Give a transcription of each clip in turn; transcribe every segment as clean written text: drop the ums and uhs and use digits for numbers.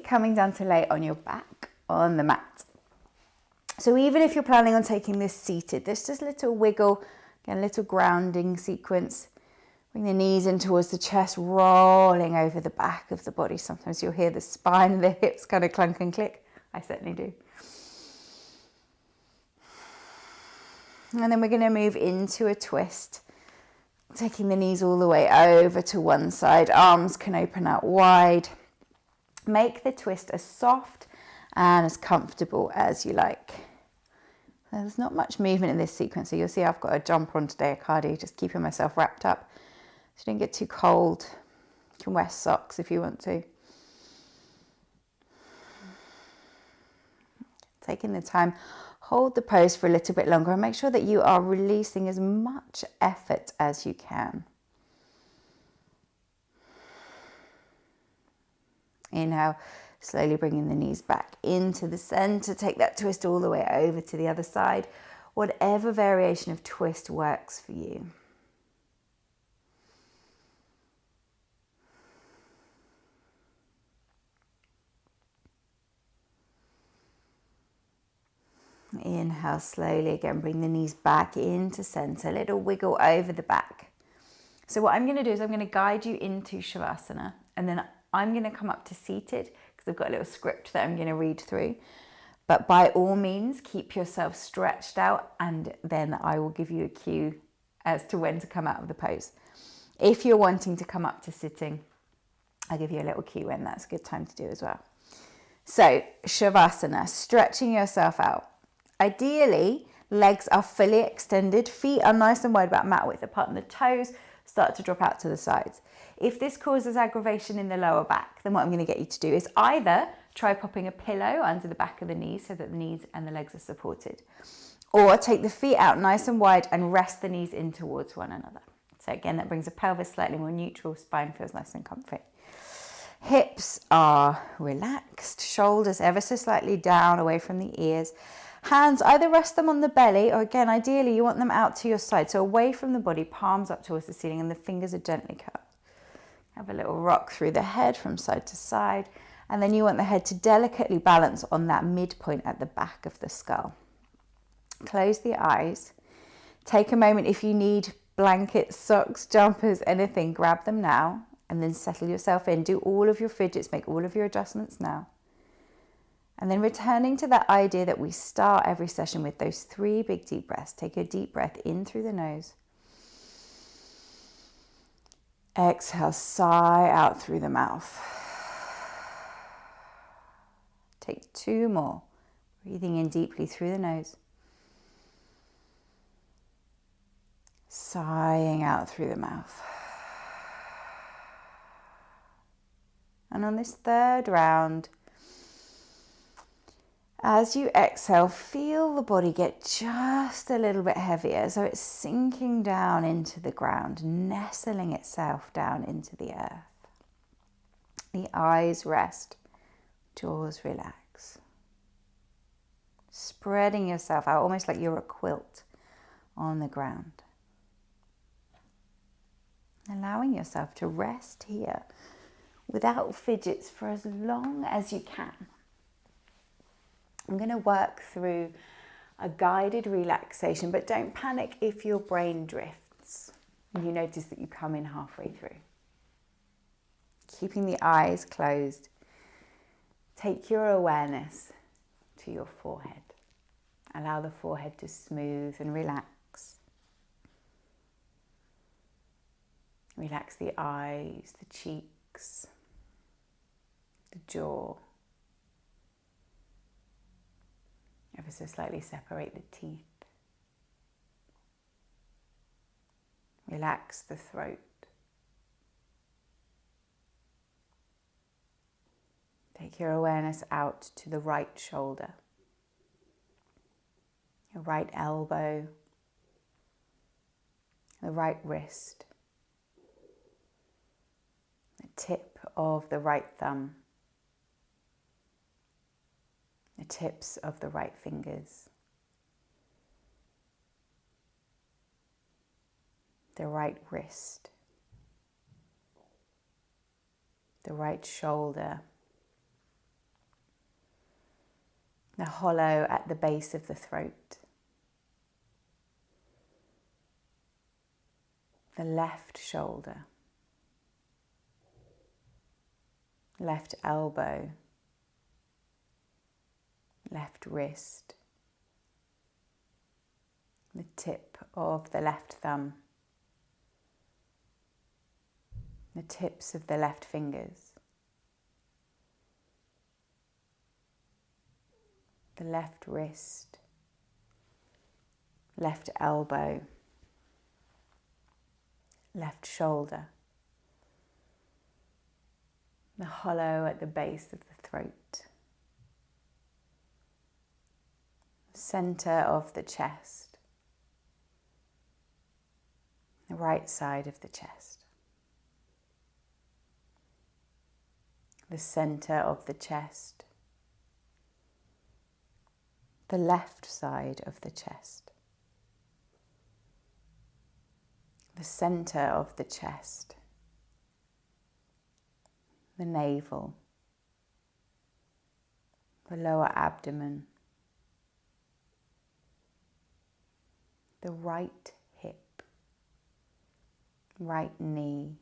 coming down to lay on your back on the mat. So even if you're planning on taking this seated, there's just a little wiggle, again, a little grounding sequence. Bring the knees in towards the chest, rolling over the back of the body. Sometimes you'll hear the spine and the hips kind of clunk and click. I certainly do. And then we're going to move into a twist, taking the knees all the way over to one side. Arms can open out wide. Make the twist as soft and as comfortable as you like. There's not much movement in this sequence, so you'll see I've got a jumper on today, a cardi, just keeping myself wrapped up so you don't get too cold. You can wear socks if you want to. Taking the time, hold the pose for a little bit longer and make sure that you are releasing as much effort as you can. Inhale, slowly bringing the knees back into the center. Take that twist all the way over to the other side. Whatever variation of twist works for you. Inhale slowly, again bring the knees back into center, a little wiggle over the back. So what I'm going to do is I'm going to guide you into Savasana, and then I'm going to come up to seated because I've got a little script that I'm going to read through. But by all means, keep yourself stretched out, and then I will give you a cue as to when to come out of the pose. If you're wanting to come up to sitting, I'll give you a little cue when that's a good time to do as well. So Savasana, stretching yourself out. Ideally, legs are fully extended, feet are nice and wide, about mat width apart, and the toes start to drop out to the sides. If this causes aggravation in the lower back, then what I'm going to get you to do is either try popping a pillow under the back of the knees so that the knees and the legs are supported, or take the feet out nice and wide and rest the knees in towards one another. So again, that brings the pelvis slightly more neutral, spine feels nice and comfy. Hips are relaxed, shoulders ever so slightly down away from the ears. Hands, either rest them on the belly, or again, ideally you want them out to your side, so away from the body, palms up towards the ceiling, and the fingers are gently curved. Have a little rock through the head from side to side, and then you want the head to delicately balance on that midpoint at the back of the skull. Close the eyes. Take a moment. If you need blankets, socks, jumpers, anything, grab them now, and then settle yourself in. Do all of your fidgets, make all of your adjustments now. And then returning to that idea that we start every session with, those 3 big deep breaths. Take a deep breath in through the nose. Exhale, sigh out through the mouth. Take 2 more. Breathing in deeply through the nose. Sighing out through the mouth. And on this 3rd round, as you exhale, feel the body get just a little bit heavier, so it's sinking down into the ground, nestling itself down into the earth. The eyes rest, jaws relax. Spreading yourself out, almost like you're a quilt on the ground. Allowing yourself to rest here without fidgets for as long as you can. I'm going to work through a guided relaxation, but don't panic if your brain drifts and you notice that you come in halfway through. Keeping the eyes closed, take your awareness to your forehead. Allow the forehead to smooth and relax. Relax the eyes, the cheeks, the jaw. Ever so slightly separate the teeth. Relax the throat. Take your awareness out to the right shoulder, your right elbow, the right wrist, the tip of the right thumb, the tips of the right fingers, the right wrist, the right shoulder, the hollow at the base of the throat, the left shoulder, left elbow, left wrist, the tip of the left thumb, the tips of the left fingers, the left wrist, left elbow, left shoulder, the hollow at the base of the throat, center of the chest, the right side of the chest, the center of the chest, the left side of the chest, the center of the chest, the navel, the lower abdomen, the right hip, right knee,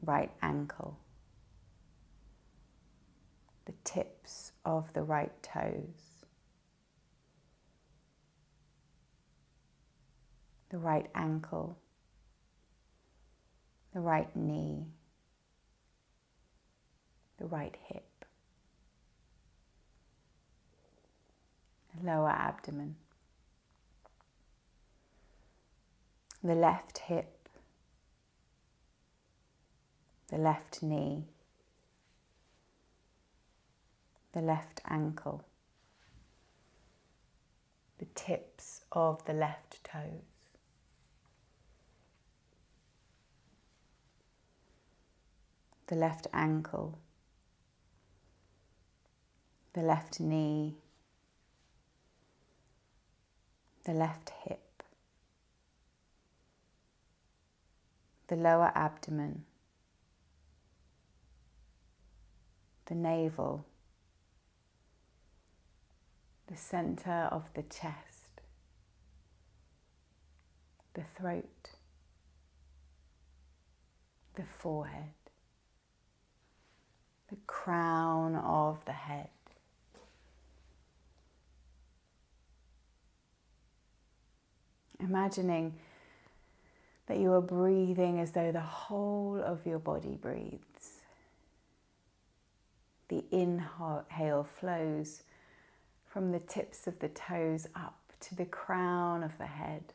right ankle, the tips of the right toes, the right ankle, the right knee, the right hip, the lower abdomen, the left hip, the left knee, the left ankle, the tips of the left toes, the left ankle, the left knee, the left hip, the lower abdomen, the navel, the center of the chest, the throat, the forehead, the crown of the head. Imagining that you are breathing as though the whole of your body breathes. The inhale flows from the tips of the toes up to the crown of the head.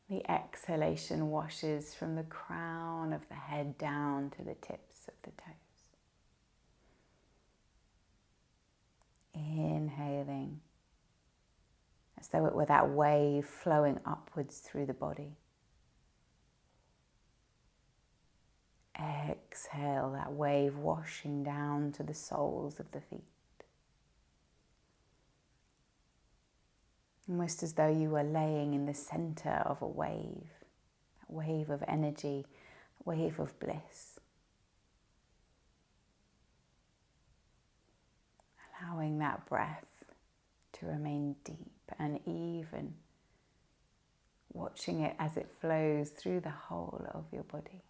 The exhalation washes from the crown of the head down to the tips of the toes. Inhaling as though it were that wave flowing upwards through the body. Exhale, that wave washing down to the soles of the feet. Almost as though you were laying in the center of a wave, that wave of energy, a wave of bliss. Allowing that breath to remain deep and even, watching it as it flows through the whole of your body.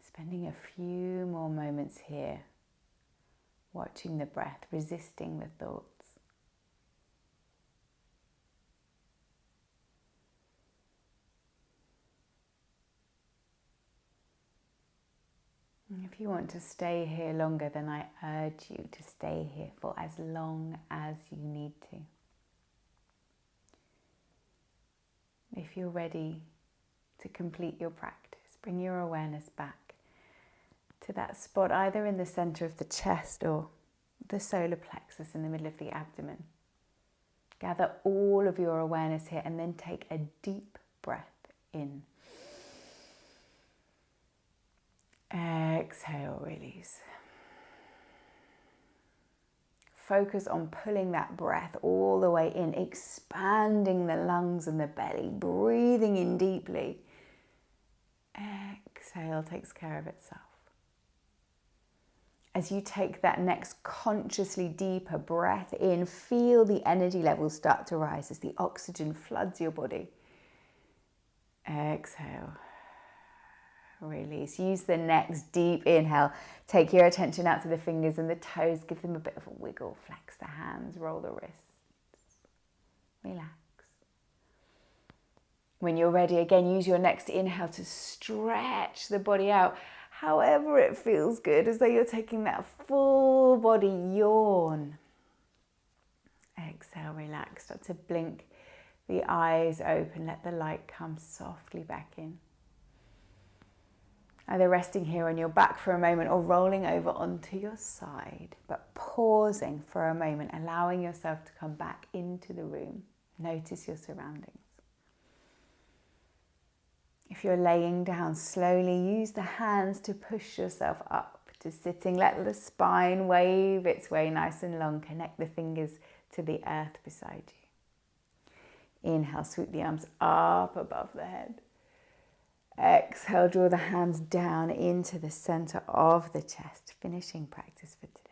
Spending a few more moments here, watching the breath, resisting the thoughts. If you want to stay here longer, then I urge you to stay here for as long as you need to. If you're ready to complete your practice, bring your awareness back to that spot either in the center of the chest or the solar plexus in the middle of the abdomen. Gather all of your awareness here and then take a deep breath in. Exhale, release. focus on pulling that breath all the way in, expanding the lungs and the belly, breathing in deeply. Exhale takes care of itself. As you take that next consciously deeper breath in, feel the energy levels start to rise as the oxygen floods your body. Exhale. Release. Use the next deep inhale. Take your attention out to the fingers and the toes. Give them a bit of a wiggle. Flex the hands. Roll the wrists. Relax. When you're ready, again, use your next inhale to stretch the body out. However it feels good, as though you're taking that full body yawn. Exhale, relax. Start to blink the eyes open. Let the light come softly back in. Either resting here on your back for a moment or rolling over onto your side, but pausing for a moment, allowing yourself to come back into the room. Notice your surroundings. If you're laying down, slowly use the hands to push yourself up to sitting. Let the spine wave its way nice and long. Connect the fingers to the earth beside you. Inhale, sweep the arms up above the head. Exhale, draw the hands down into the center of the chest. Finishing practice for today.